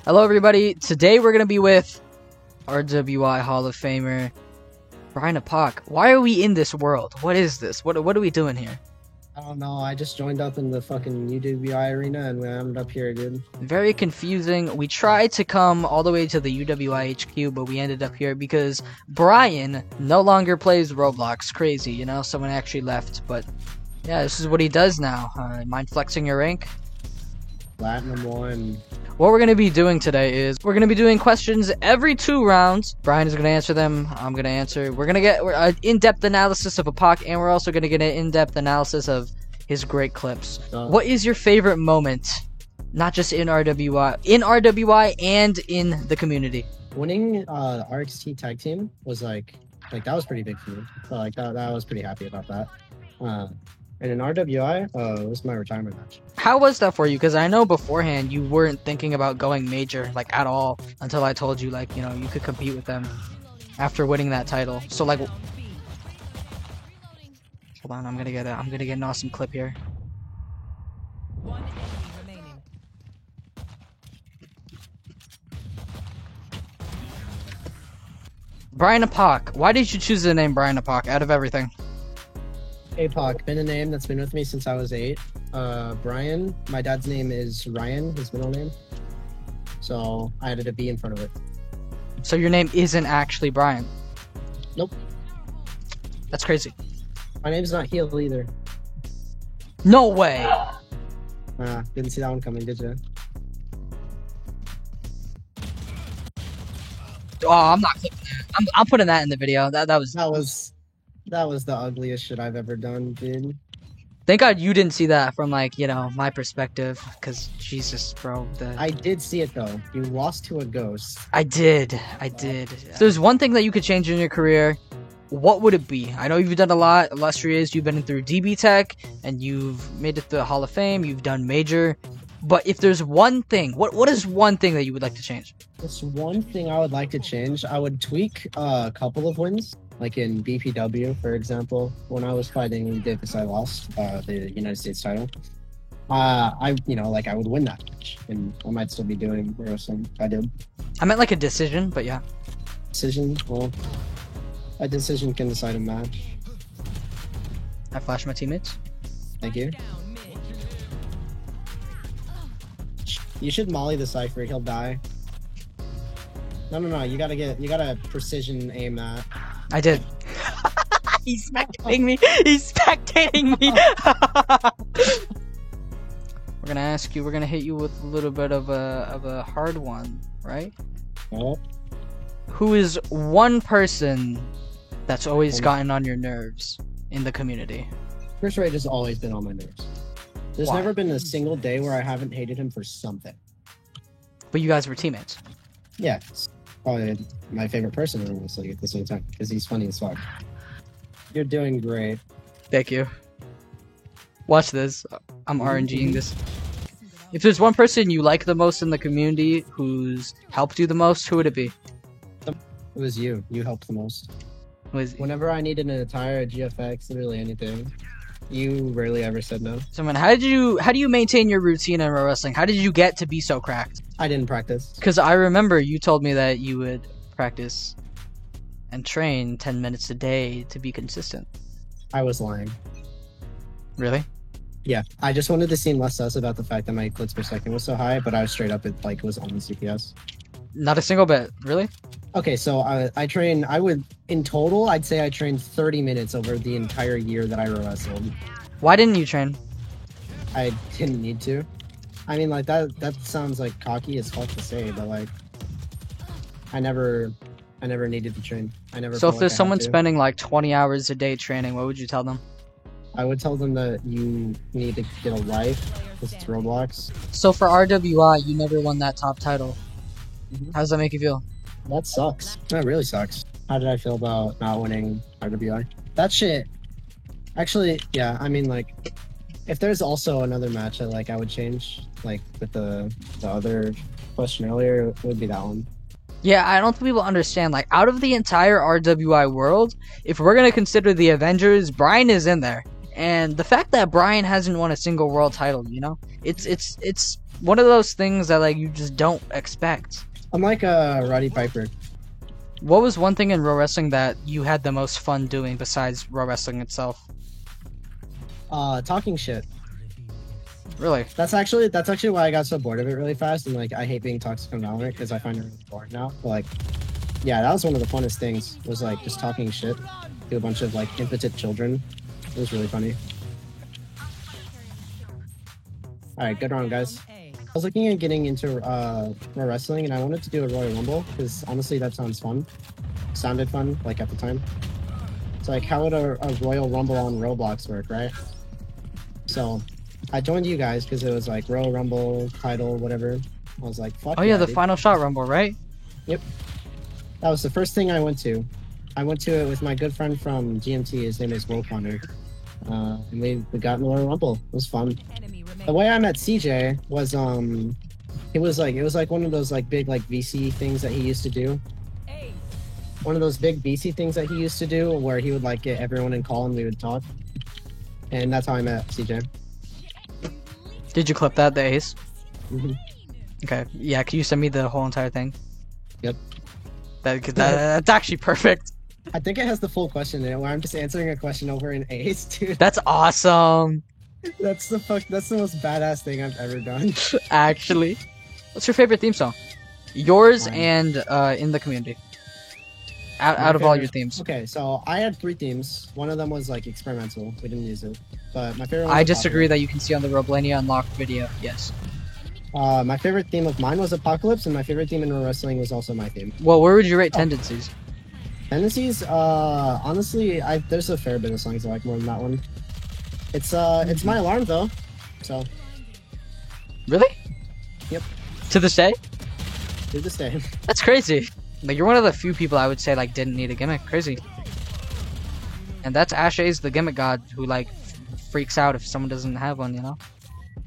Hello everybody, today we're going to be with RWI Hall of Famer, Brian Apoc. Why are we in this world? What is this? What are we doing here? I don't know, I just joined up in the fucking UWI arena and we ended up here, dude. Very confusing. We tried to come all the way to the UWI HQ, but we ended up here because Brian no longer plays Roblox. Crazy, you know? Someone actually left, but yeah, this is what he does now. Mind flexing your rank? Platinum 1. What we're going to be doing today is we're going to be doing questions every 2 rounds. Brian is going to answer them. I'm going to answer. We're going to get an in-depth analysis of Apoc, and we're also going to get an in-depth analysis of his great clips. What is your favorite moment? Not just in RWI and in the community. Winning RXT tag team was like that was pretty big for me. So, like that I was pretty happy about that. And in RWI, it was my retirement match. How was that for you? Because I know beforehand you weren't thinking about going major, like, at all, until I told you, like, you know, you could compete with them after winning that title. So, like, hold on, I'm gonna get an awesome clip here. One enemy remaining. Brian Apoc. Why did you choose the name Brian Apoc out of everything? Apoc, been a name that's been with me since I was 8. Brian, my dad's name is Ryan, his middle name. So I added a B in front of it. So your name isn't actually Brian? Nope. That's crazy. My name's not Heel either. No way! Didn't see that one coming, did you? Oh, I'm not clipping that. I'm putting that in the video. That was the ugliest shit I've ever done, dude. Thank God you didn't see that from, like, you know, my perspective, because Jesus, bro. I did see it though. You lost to a ghost. I did. If there's one thing that you could change in your career, what would it be? I know you've done a lot. Illustrious, you've been through DB Tech, and you've made it to the Hall of Fame. You've done major. But if there's one thing, what is one thing that you would like to change? There's one thing I would like to change. I would tweak a couple of wins. Like in BPW, for example, when I was fighting Davis, I lost the United States title. I would win that match, and I might still be doing wrestling. I did. I meant like a decision, but yeah. Decision? Well, a decision can decide a match. I flashed my teammates. Thank you. You should molly the Cypher. He'll die. No. You gotta precision aim that. I did. He's spectating me. He's spectating me. We're gonna hit you with a little bit of a hard one, right? Oh. Who is one person that's always gotten on your nerves in the community? Chris Rage has always been on my nerves. There's never been a single day where I haven't hated him for something. But you guys were teammates. Yeah, it's probably my favorite person in this league at the same time because he's funny as fuck. You're doing great. Thank you. Watch this. I'm RNGing this. If there's one person you like the most in the community who's helped you the most, who would it be? It was you. You helped the most. Whenever I needed an attire, a GFX, literally anything, you rarely ever said no. So, man, how do you maintain your routine in wrestling? How did you get to be so cracked? I didn't practice. Because I remember you told me that you would practice and train 10 minutes a day to be consistent. I was lying. Really? Yeah, I just wanted to seem less sus about the fact that my clicks per second was so high, but I was straight up at like was on the CPS. Not a single bit, really? Okay, so in total, I'd say I trained 30 minutes over the entire year that I wrestled. Why didn't you train? I didn't need to. I mean, like, that sounds like cocky as fuck to say, but like, I never needed to train. So if there's someone spending like 20 hours a day training, what would you tell them? I would tell them that you need to get a life, because it's Roblox. So for RWI, you never won that top title. How does that make you feel? That sucks. That really sucks. How did I feel about not winning RWI? That shit. Actually, yeah, I mean, like, if there's also another match that, like, I would change, like, with the other question earlier, it would be that one. Yeah, I don't think people understand, like, out of the entire RWI world, if we're gonna consider the Avengers, Brian is in there. And the fact that Brian hasn't won a single world title, you know, it's one of those things that like you just don't expect. I'm like Roddy Piper. What was one thing in Pro Wrestling that you had the most fun doing besides Pro Wrestling itself? Talking shit. Really? That's actually why I got so bored of it really fast, and like I hate being toxic on Valorant because I find it really boring now. But like, yeah, that was one of the funnest things. Was like just talking shit to a bunch of like impotent children. It was really funny. All right, good round, guys. I was looking at getting into Pro Wrestling, and I wanted to do a Royal Rumble because honestly, that sounds fun. Sounded fun, like at the time. It's like, how would a Royal Rumble on Roblox work, right? So I joined you guys because it was like Royal Rumble title, whatever. I was like, fuck. Oh yeah, the dude. Final Shot Rumble, right? Yep. That was the first thing I went to. I went to it with my good friend from GMT. His name is Wolfhunter. And we got in the Royal Rumble. It was fun. The way I met CJ was it was like one of those like big like VC things that he used to do. One of those big VC things that he used to do where he would like get everyone in call and we would talk. And that's how I met CJ. Did you clip that, the ace? Mhm. Okay. Yeah, can you send me the whole entire thing? Yep. That's actually perfect. I think it has the full question in it where I'm just answering a question over an ace, dude. That's awesome. That's the most badass thing I've ever done. Actually. What's your favorite theme song? Yours Mine. and in the community. Out of all your themes. Okay, so I had 3 themes. One of them was like experimental. We didn't use it. But my favorite one I was disagree Apocalypse. that you can see on the Roblania Unlocked video. Yes. My favorite theme of mine was Apocalypse, and my favorite theme in Pro Wrestling was also my theme. Well, where would you rate Tendencies? Tendencies, honestly, there's a fair bit of songs I like more than that one. It's my alarm though, so Really? Yep. To this day? to this day. That's crazy. Like, you're one of the few people I would say, like, didn't need a gimmick. Crazy. And that's Ashe's the gimmick god who, like, freaks out if someone doesn't have one, you know?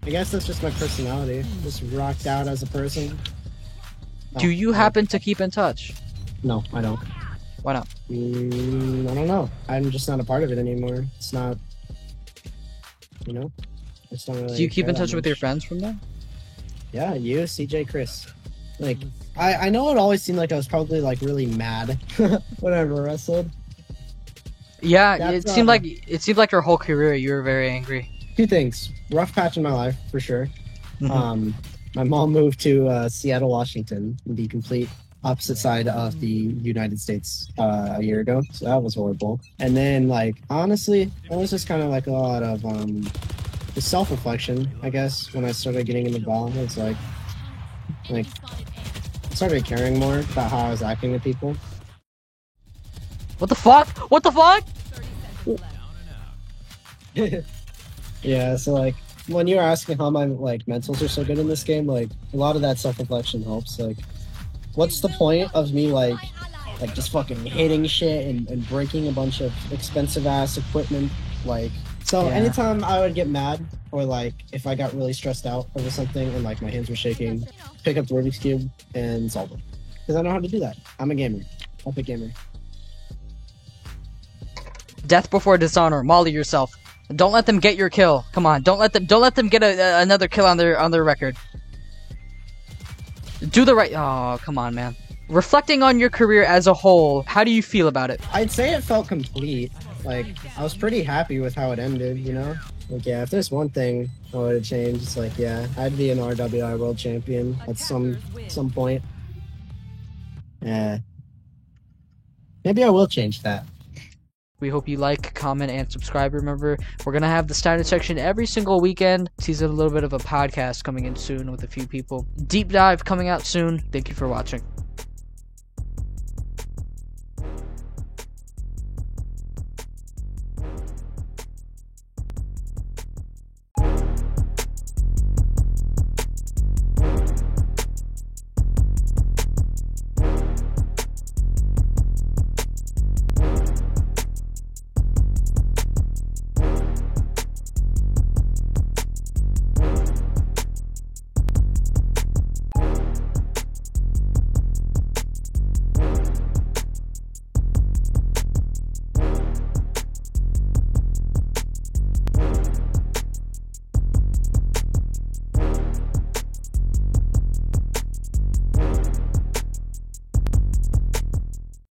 I guess that's just my personality. Just rocked out as a person. Do you happen to keep in touch? No, I don't. Why not? I don't know. I'm just not a part of it anymore. It's not. You know. It's not really Do you keep in care touch that with your much. friends from there? Yeah, you, CJ, Chris. Like, I know it always seemed like I was probably like really mad when I wrestled. Yeah, That's, it seemed like your whole career you were very angry. 2 things. Rough patch in my life, for sure. Mhm. My mom moved to Seattle, Washington, the complete opposite side of the United States a year ago. So that was horrible. And then, like, honestly, it was just kind of like a lot of just self-reflection, I guess, when I started getting into Valorant. It's like, I started caring more about how I was acting with people. What the fuck? What the fuck? Yeah, so like when you're asking how my like mentals are so good in this game, like a lot of that self-reflection helps. Like, what's the point of me like just fucking hitting shit and breaking a bunch of expensive ass equipment? Like, so Yeah. anytime I would get mad or like if I got really stressed out over something and like my hands were shaking, pick up the Rubik's Cube and solve it. Because I know how to do that. I'm a gamer. Epic gamer. Death before dishonor. Molly yourself. Don't let them get your kill. Come on, don't let them get another kill on their record. Do the right. Oh, come on, man. Reflecting on your career as a whole, how do you feel about it? I'd say it felt complete. Like, I was pretty happy with how it ended, you know? Like, yeah, if there's one thing I would have changed, it's like, yeah, I'd be an RWI world champion at some point. Yeah. Maybe I will change that. We hope you like, comment, and subscribe. Remember, we're going to have the standard section every single weekend. Tease a little bit of a podcast coming in soon with a few people. Deep dive coming out soon. Thank you for watching.